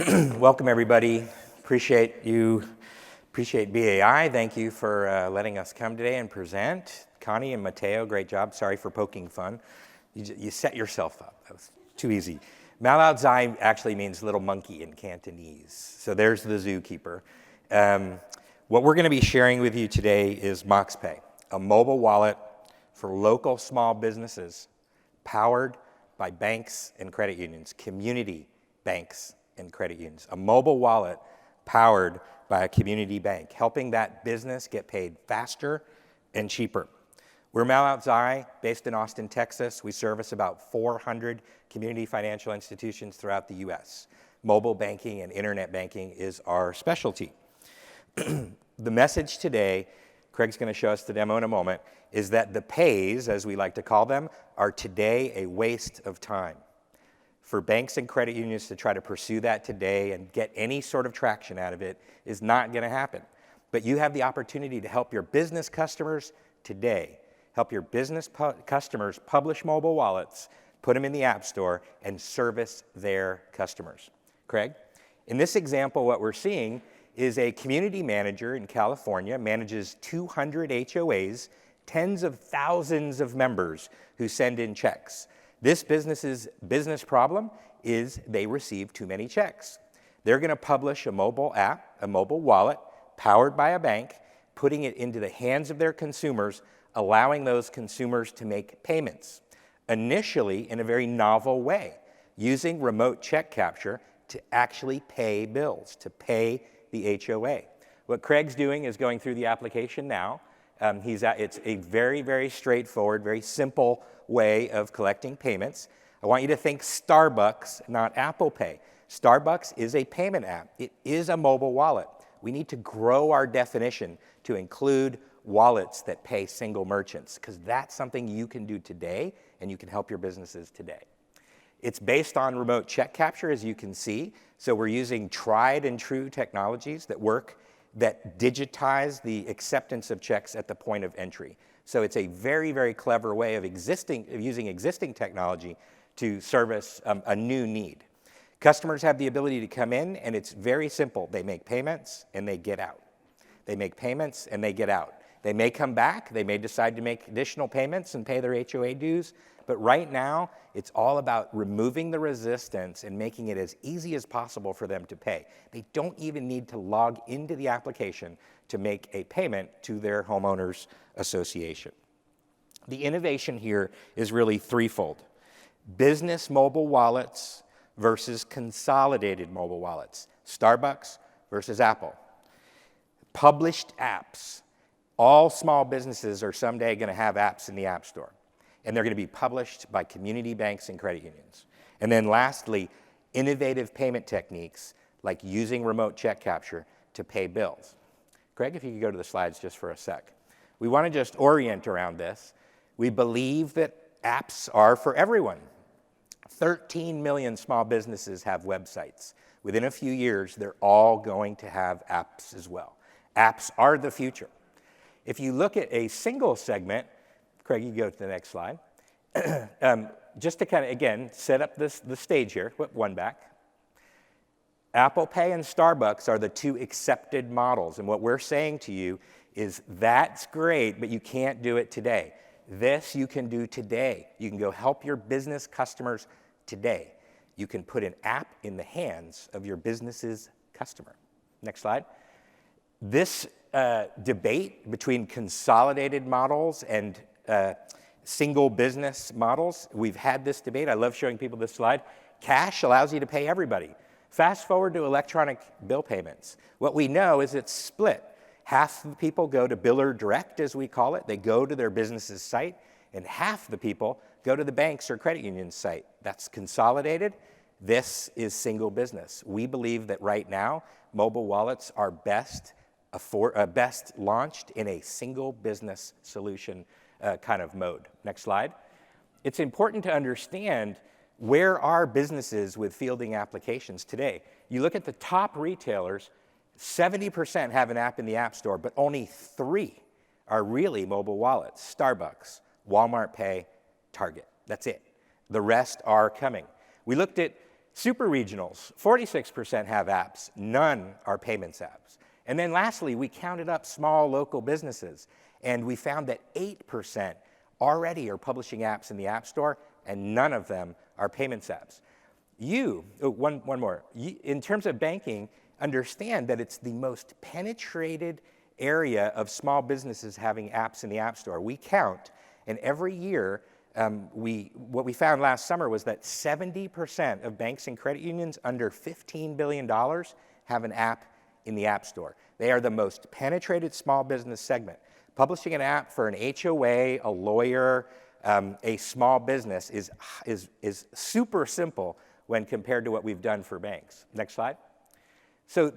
Welcome, everybody. Appreciate BAI. Thank you for letting us come today and present. Connie and Mateo, great job. Sorry for poking fun. You set yourself up. That was too easy. Malao Zai actually means little monkey in Cantonese. So there's the zookeeper. What we're going to be sharing with you today is MOX Pay, a mobile wallet for local small businesses powered by banks and credit unions, community banks and credit unions. A mobile wallet powered by a community bank, helping that business get paid faster and cheaper. We're Malao Zai, based in Austin, Texas. We service about 400 community financial institutions throughout the US. Mobile banking and internet banking is our specialty. The message today, Craig's going to show us the demo in a moment, is that the pays, as we like to call them, are today a waste of time. For banks and credit unions to try to pursue that today and get any sort of traction out of it is not going to happen. But you have the opportunity to help your business customers today. Help your business customers publish mobile wallets, put them in the App Store, and service their customers. Craig? In this example, what we're seeing is a community manager in California, manages 200 HOAs, tens of thousands of members who send in checks. This business's business problem is they receive too many checks. They're going to publish a mobile app, a mobile wallet, powered by a bank, putting it into the hands of their consumers, allowing those consumers to make payments, initially in a very novel way, using remote check capture to actually pay bills, to pay the HOA. What Craig's doing is going through the application now. It's a very, very straightforward, very simple way of collecting payments. I want you to think Starbucks, not Apple Pay. Starbucks is a payment app. It is a mobile wallet. We need to grow our definition to include wallets that pay single merchants, because that's something you can do today and you can help your businesses today. It's based on remote check capture, as you can see. So we're using tried and true technologies that work, that digitize the acceptance of checks at the point of entry. So it's a very, very clever way of using existing technology to service a new need. Customers have the ability to come in, and it's very simple. They make payments, and they get out. They make payments, and they get out. They may come back. They may decide to make additional payments and pay their HOA dues. But right now, it's all about removing the resistance and making it as easy as possible for them to pay. They don't even need to log into the application to make a payment to their homeowners association. The innovation here is really threefold: business mobile wallets versus consolidated mobile wallets, Starbucks versus Apple. Published apps. All small businesses are someday going to have apps in the App Store, and they're going to be published by community banks and credit unions. And then lastly, innovative payment techniques like using remote check capture to pay bills. Greg, if you could go to the slides just for a sec. We want to just orient around this. We believe that apps are for everyone. 13 million small businesses have websites. Within a few years, they're all going to have apps as well. Apps are the future. If you look at a single segment, Craig, you go to the next slide. Just to kind of, again, set up the stage here. One back. Apple Pay and Starbucks are the two accepted models. And what we're saying to you is that's great, but you can't do it today. This you can do today. You can go help your business customers today. You can put an app in the hands of your business's customer. Next slide. This debate between consolidated models and single business models, we've had this debate. I love showing people this slide. Cash allows you to pay everybody. Fast forward to electronic bill payments. What we know is it's split. Half the people go to biller direct, as we call it. They go to their business's site, and half the people go to the bank's or credit union's site. That's consolidated. This is single business. We believe that right now, mobile wallets are best launched in a single business solution kind of mode. Next slide. It's important to understand where are businesses with fielding applications today. You look at the top retailers, 70% have an app in the App Store, but only 3 are really mobile wallets: Starbucks, Walmart Pay, Target. That's it. The rest are coming. We looked at Super regionals, 46% have apps. None are payments apps. And then lastly, we counted up small local businesses, and we found that 8% already are publishing apps in the App Store, and none of them are payments apps. One more. In terms of banking, understand that it's the most penetrated area of small businesses having apps in the App Store. We count, and every year, what we found last summer was that 70% of banks and credit unions under $15 billion have an app in the App Store. They are the most penetrated small business segment. Publishing an app for an HOA, a lawyer, a small business is super simple when compared to what we've done for banks. Next slide. So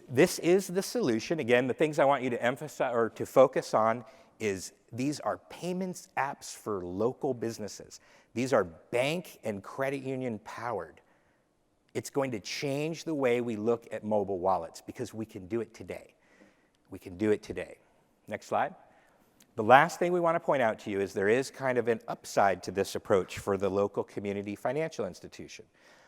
this is the solution. Again, the things I want you to emphasize or to focus on is these are payments apps for local businesses. These are bank and credit union powered. It's going to change the way we look at mobile wallets because we can do it today. We can do it today. Next slide. The last thing we want to point out to you is there is kind of an upside to this approach for the local community financial institution.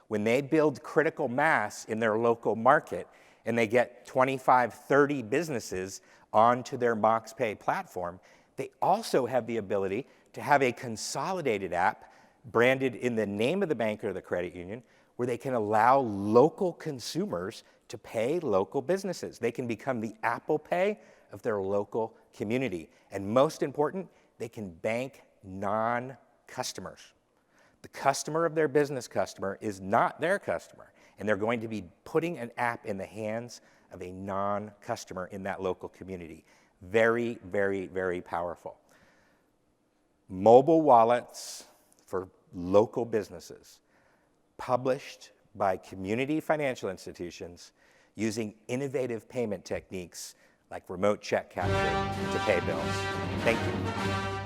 When they build critical mass in their local market and they get 25, 30 businesses onto their MOX Pay platform, they also have the ability to have a consolidated app branded in the name of the bank or the credit union where they can allow local consumers to pay local businesses. They can become the Apple Pay of their local community. And most important, they can bank non-customers. The customer of their business customer is not their customer, and they're going to be putting an app in the hands of a non-customer in that local community. Very, very, very powerful. Mobile wallets for local businesses, published by community financial institutions using innovative payment techniques like remote check capture to pay bills. Thank you.